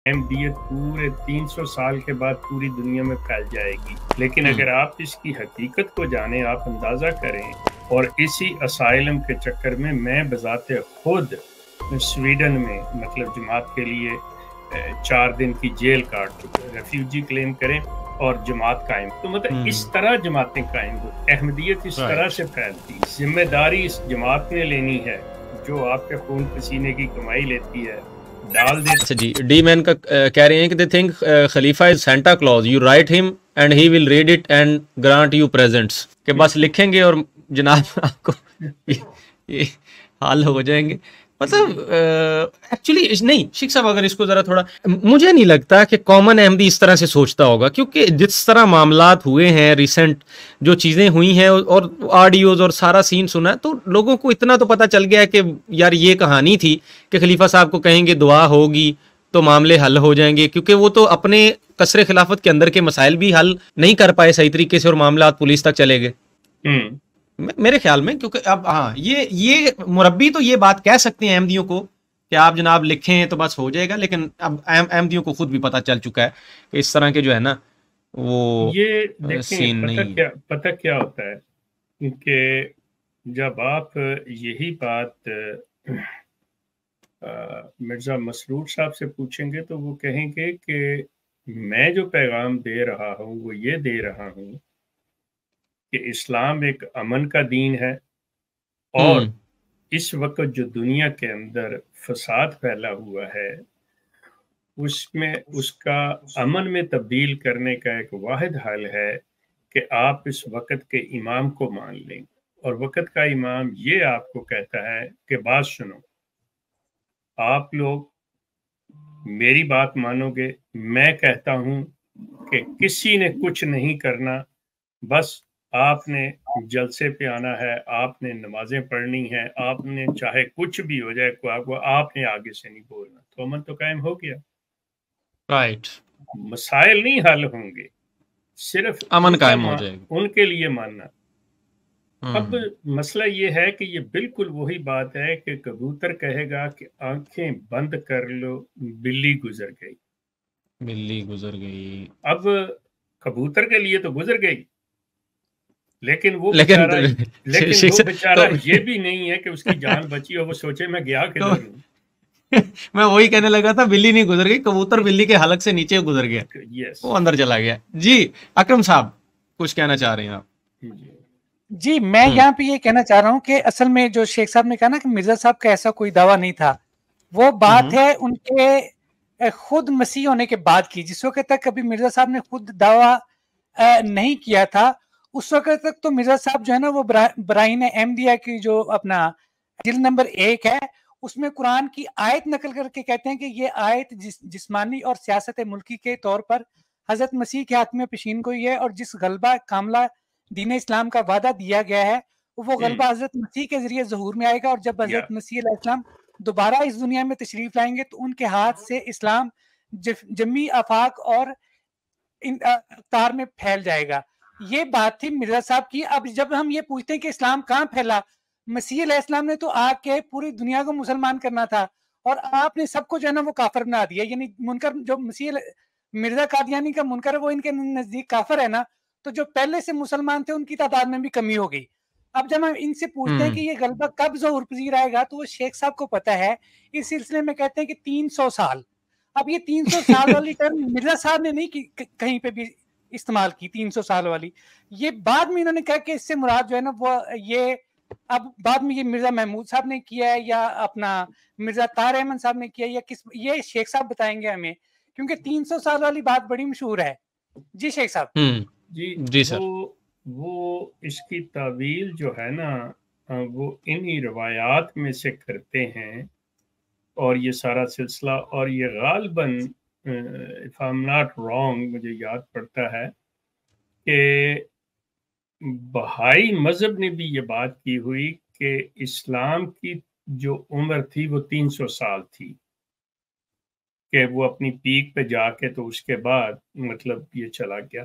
احمدیت پورے 300 سال کے بعد پوری دنیا میں پھیل جائے گی، لیکن اگر آپ اس کی حقیقت کو جانیں، آپ اندازہ کریں، اور اسی اسائلم کے چکر میں بذات خود سویڈن میں مطلب جماعت کے لیے 4 دن کی جیل کاٹ چکے، ریفیوجی کلیم کریں اور جماعت قائم، تو مطلب اس طرح جماعتیں قائم ہو، احمدیت اس طرح سے پھیلتی، ذمہ داری اس جماعت نے لینی ہے جو آپ کے خون پسینے کی کمائی لیتی ہے، ڈال دیتی۔ اچھا جی، ڈی مین کا کہہ رہے ہیں کہ دے تھنک خلیفہ از سینٹا کلوز، یو رائٹ ہم and he will read it and grant you presents, کہ بس لکھیں گے اور جناب آپ کو یہ حال ہو جائیں گے۔ مطلب ایکچولی نہیں شیخ صاحب، اگر اس کو ذرا تھوڑا، مجھے نہیں لگتا کہ کامن احمدی اس طرح سے سوچتا ہوگا، کیونکہ جس طرح معاملات ہوئے ہیں ریسنٹ، جو چیزیں ہوئی ہیں اور آڈیوز اور سارا سین سنا، تو لوگوں کو اتنا تو پتہ چل گیا کہ یار یہ کہانی تھی کہ خلیفہ صاحب کو کہیں گے دعا ہوگی تو معاملے حل ہو جائیں گے، کیونکہ وہ تو اپنے قصر خلافت کے اندر کے مسائل بھی حل نہیں کر پائے صحیح طریقے سے اور معاملات پولیس تک چلے گئے میرے خیال میں۔ کیونکہ اب ہاں یہ مربی تو یہ بات کہہ سکتے ہیں احمدیوں کو کہ آپ جناب لکھیں تو بس ہو جائے گا، لیکن اب احمدیوں کو خود بھی پتہ چل چکا ہے کہ اس طرح کے جو ہے نا وہ یہ دیکھیں سین نہیں۔ پتہ کیا ہوتا ہے کہ جب آپ یہی بات مرزا مسرور صاحب سے پوچھیں گے تو وہ کہیں گے کہ میں جو پیغام دے رہا ہوں وہ یہ دے رہا ہوں کہ اسلام ایک امن کا دین ہے، اور اس وقت جو دنیا کے اندر فساد پھیلا ہوا ہے اس میں اس کا امن میں تبدیل کرنے کا ایک واحد حل ہے کہ آپ اس وقت کے امام کو مان لیں، اور وقت کا امام یہ آپ کو کہتا ہے کہ بات سنو، آپ لوگ میری بات مانو گے، میں کہتا ہوں کہ کسی نے کچھ نہیں کرنا، بس آپ نے جلسے پہ آنا ہے، آپ نے نمازیں پڑھنی ہے، آپ نے چاہے کچھ بھی ہو جائے آپ نے آگے سے نہیں بولنا، تو امن تو قائم ہو گیا۔ رائٹ، مسائل نہیں حل ہوں گے، صرف امن قائم ہو جائے گا۔ ان کے لیے ماننا۔ اب مسئلہ یہ ہے کہ یہ بالکل وہی بات ہے کہ کبوتر کہے گا کہ آنکھیں بند کر لو، بلی گزر گئی، بلی گزر گئی، اب کبوتر کے لیے تو گزر گئی، لیکن وہ بیچارہ یہ بھی نہیں ہے کہ اس کی جان بچی اور وہ سوچے میں گیا کدھر ہوں۔ میں وہی کہنے لگا تھا، بلی نہیں گزر گئی، کبوتر بلی کے حلق سے نیچے گزر گیا، وہ اندر چلا گیا۔ جی اکرم صاحب کچھ کہنا چاہ رہے ہیں آپ؟ جی میں یہاں پہ یہ کہنا چاہ رہا ہوں کہ اصل میں جو شیخ صاحب نے کہا نا کہ مرزا صاحب کا ایسا کوئی دعویٰ نہیں تھا، وہ بات ہے ان کے خود مسیح ہونے کے بعد کی، جس وقت تک کبھی مرزا صاحب نے خود دعویٰ نہیں کیا تھا، اس وقت تک تو مرزا صاحب جو ہے نا وہ براہین احمدیہ کی جو اپنا جلد نمبر 1 ہے اس میں قرآن کی آیت نقل کر کے کہتے ہیں کہ یہ آیت جسمانی اور سیاست ملکی کے طور پر حضرت مسیح کے ہاتھ میں پیشین گوئی ہے، اور جس غلبہ کاملہ دین اسلام کا وعدہ دیا گیا ہے وہ غلبہ حضرت مسیح کے ذریعے ظہور میں آئے گا، اور جب حضرت مسیح علیہ السلام دوبارہ اس دنیا میں تشریف لائیں گے تو ان کے ہاتھ سے اسلام جمی آفاق اور اقتار میں پھیل جائے گا۔ یہ بات تھی مرزا صاحب کی۔ اب جب ہم یہ پوچھتے ہیں کہ اسلام کہاں پھیلا، مسیح علیہ السلام نے تو آ کے پوری دنیا کو مسلمان کرنا تھا، اور آپ نے سب کو جو ہے نا وہ کافر بنا دیا، یعنی منکر جو مرزا قادیانی کا منکر ہے وہ ان کے نزدیک کافر ہے نا، تو جو پہلے سے مسلمان تھے ان کی تعداد میں بھی کمی ہو گئی۔ اب جب ہم ان سے پوچھتے ہیں کہ یہ غلبہ کب ظہور پذیر آئے گا تو وہ شیخ صاحب کو پتہ ہے، اس سلسلے میں کہتے ہیں کہ 300 سال۔ اب یہ 300 سال والی ٹرم مرزا صاحب نے نہیں کہیں پہ بھی استعمال کی، 300 سال والی، یہ بعد میں انہوں نے کہا کہ اس سے مراد جو ہے نا وہ یہ اب بعد میں یہ مرزا محمود صاحب نے کیا ہے یا اپنا مرزا طاہر احمد صاحب نے کیا یا کس، یہ شیخ صاحب بتائیں گے ہمیں، کیونکہ 300 سال والی بات بڑی مشہور ہے۔ جی شیخ صاحب۔ جی سر، وہ اس کی تعویل جو ہے نا وہ انہی روایات میں سے کرتے ہیں، اور یہ سارا سلسلہ، اور یہ غالباً if I'm not wrong مجھے یاد پڑتا ہے کہ بہائی مذہب نے بھی یہ بات کی ہوئی کہ اسلام کی جو عمر تھی وہ 300 سال تھی، کہ وہ اپنی پیک پہ جا کے تو اس کے بعد مطلب یہ چلا گیا۔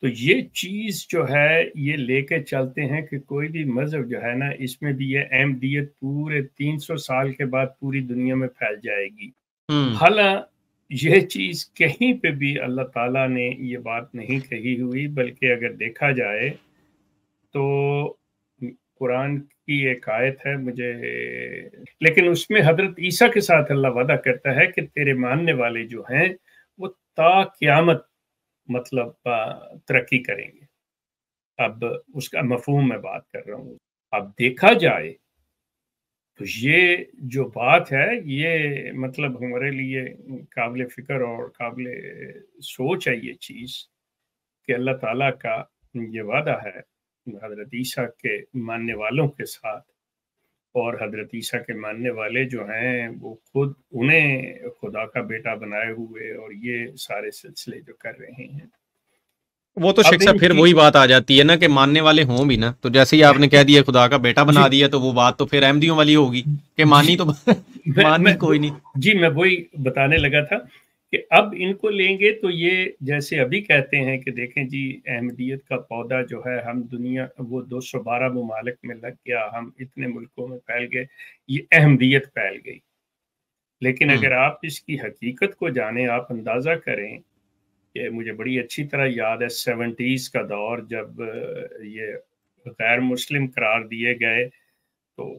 تو یہ چیز جو ہے یہ لے کے چلتے ہیں کہ کوئی بھی مذہب جو ہے نا اس میں بھی یہ احمدیت پورے 300 سال کے بعد پوری دنیا میں پھیل جائے گی، یہ چیز کہیں پہ بھی اللہ تعالیٰ نے یہ بات نہیں کہی ہوئی، بلکہ اگر دیکھا جائے تو قرآن کی ایک آیت ہے مجھے، لیکن اس میں حضرت عیسیٰ کے ساتھ اللہ وعدہ کرتا ہے کہ تیرے ماننے والے جو ہیں وہ تا قیامت مطلب ترقی کریں گے. اب اس کا مفہوم میں بات کر رہا ہوں. اب دیکھا جائے تو یہ جو بات ہے یہ مطلب ہمارے لیے قابل فکر اور قابل سوچ ہے یہ چیز کہ اللہ تعالیٰ کا یہ وعدہ ہے حضرت عیسیٰ کے ماننے والوں کے ساتھ، اور حضرت عیسیٰ کے ماننے والے جو ہیں وہ خود انہیں خدا کا بیٹا بنائے ہوئے اور یہ سارے سلسلے جو کر رہے ہیں. وہ تو شیخ صاحب پھر وہی بات آ جاتی ہے نا کہ ماننے والے ہوں بھی نا، تو جیسے ہی آپ نے کہہ دیا خدا کا بیٹا بنا دیا تو وہ بات تو پھر احمدیوں والی ہوگی کہ مانی تو مانی کوئی نہیں. جی میں وہی بتانے لگا تھا کہ اب ان کو لیں گے تو یہ جیسے ابھی کہتے ہیں کہ دیکھیں جی احمدیت کا پودا جو ہے ہم دنیا وہ 212 ممالک میں لگ گیا، ہم اتنے ملکوں میں پھیل گئے، یہ احمدیت پھیل گئی. لیکن اگر آپ اس کی حقیقت کو جانیں، آپ اندازہ کریں کہ مجھے بڑی اچھی طرح یاد ہے 70s کا دور جب یہ غیر مسلم قرار دیے گئے تو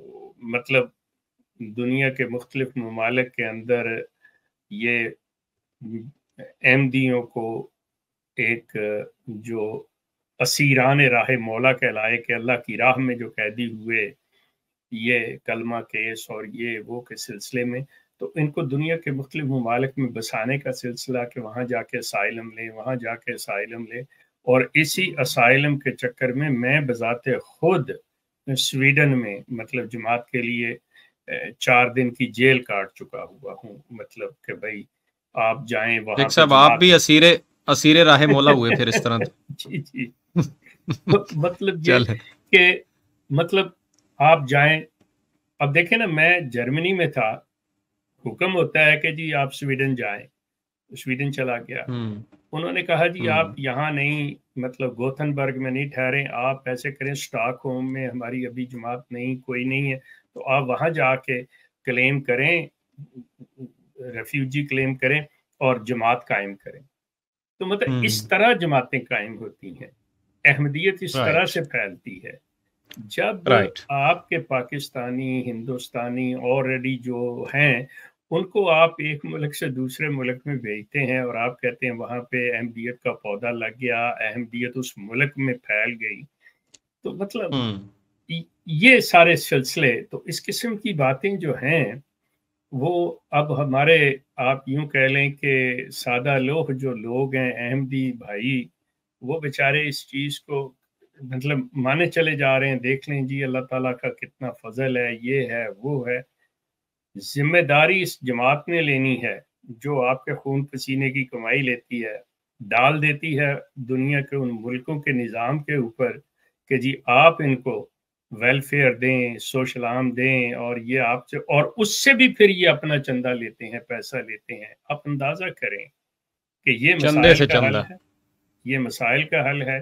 مطلب دنیا کے مختلف ممالک کے اندر یہ احمدیوں کو ایک جو اسیران راہ مولا کہلائے کہ اللہ کی راہ میں جو قیدی ہوئے یہ کلمہ کیس اور یہ وہ کے سلسلے میں، تو ان کو دنیا کے مختلف ممالک میں بسانے کا سلسلہ کہ وہاں جا کے اسائلم لیں، وہاں جا کے اسائلم لیں، اور اسی اسائلم کے چکر میں میں بذات خود سویڈن میں مطلب جماعت کے لیے 4 دن کی جیل کاٹ چکا ہوا ہوں. مطلب کہ بھائی آپ جائیں وہاں صاحب آپ بھی اسیر راہ مولا ہوئے پھر اس طرح. جی جی مطلب یہ کہ مطلب آپ جائیں. اب دیکھیں نا میں جرمنی میں تھا، حکم ہوتا ہے کہ جی آپ سویڈن جائیں، سویڈن چلا گیا. انہوں نے کہا جی آپ یہاں نہیں مطلب گوتھنبرگ میں نہیں ٹھہریں، آپ ایسے کریں اسٹاک ہوم میں ہماری ابھی جماعت نہیں کوئی نہیں ہے تو آپ وہاں جا کے کلیم کریں، ریفیوجی کلیم کریں اور جماعت قائم کریں. تو مطلب اس طرح جماعتیں قائم ہوتی ہیں، احمدیت اس طرح سے پھیلتی ہے. جب آپ کے پاکستانی ہندوستانی آلریڈی جو ہیں ان کو آپ ایک ملک سے دوسرے ملک میں بھیجتے ہیں اور آپ کہتے ہیں وہاں پہ احمدیت کا پودا لگ گیا، احمدیت اس ملک میں پھیل گئی، تو مطلب یہ سارے سلسلے تو اس قسم کی باتیں جو ہیں وہ اب ہمارے آپ یوں کہہ لیں کہ سادہ لوہ جو لوگ ہیں احمدی بھائی وہ بیچارے اس چیز کو مطلب مانے چلے جا رہے ہیں. دیکھ لیں جی اللہ تعالیٰ کا کتنا فضل ہے، یہ ہے وہ ہے. ذمہ داری اس جماعت نے لینی ہے جو آپ کے خون پسینے کی کمائی لیتی ہے، ڈال دیتی ہے دنیا کے ان ملکوں کے نظام کے اوپر کہ جی آپ ان کو ویلفیئر دیں، سوشل عام دیں، اور یہ آپ سے اور اس سے بھی پھر یہ اپنا چندہ لیتے ہیں، پیسہ لیتے ہیں. آپ اندازہ کریں کہ یہ مسائل کا حل ہے، یہ مسائل کا حل ہے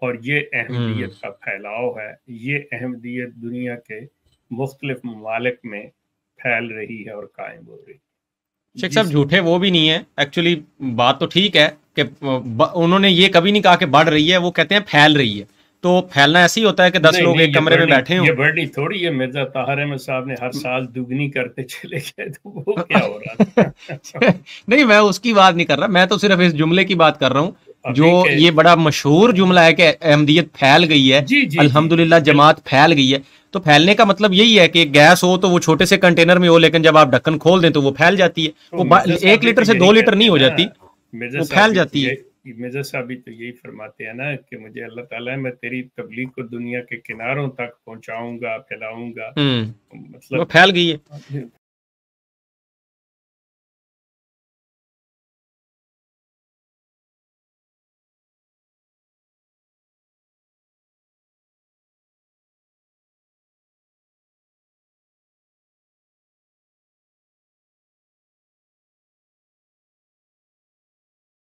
اور یہ احمدیت کا پھیلاؤ ہے. یہ احمدیت دنیا کے مختلف ممالک میں پھیل رہی ہے اور قائم ہو رہی ہے. شیخ صاحب جھوٹے وہ بھی نہیں ہے، ایکچولی بات تو ٹھیک ہے کہ انہوں نے یہ کبھی نہیں کہا کہ بڑھ رہی ہے، وہ کہتے ہیں پھیل رہی ہے. تو پھیلنا ایسے ہی ہوتا ہے کہ 10 لوگ ایک کمرے میں بیٹھے ہوں. یہ بڑھنی تھوڑی ہے، مرزا طاہر احمد صاحب نے ہر سال دگنی کرتے چلے گئے تو وہ کیا ہو رہا تھا؟ نہیں میں اس کی بات نہیں کر رہا، میں تو صرف اس جملے کی بات کر رہا ہوں جو یہ بڑا مشہور جملہ ہے کہ احمدیت پھیل گئی ہے، الحمدللہ جماعت پھیل گئی ہے. تو پھیلنے کا مطلب یہی ہے کہ گیس ہو تو وہ چھوٹے سے کنٹینر میں ہو، لیکن جب آپ ڈھکن کھول دیں تو وہ پھیل جاتی ہے. وہ 1 لیٹر سے 2 لیٹر نہیں ہو جاتی، وہ پھیل جاتی ہے. مرزا صاحب بھی تو یہی فرماتے ہیں نا کہ مجھے اللہ تعالیٰ میں تیری تبلیغ کو دنیا کے کناروں تک پہنچاؤں گا، پھیلاؤں گا. مطلب وہ پھیل گئی ہے.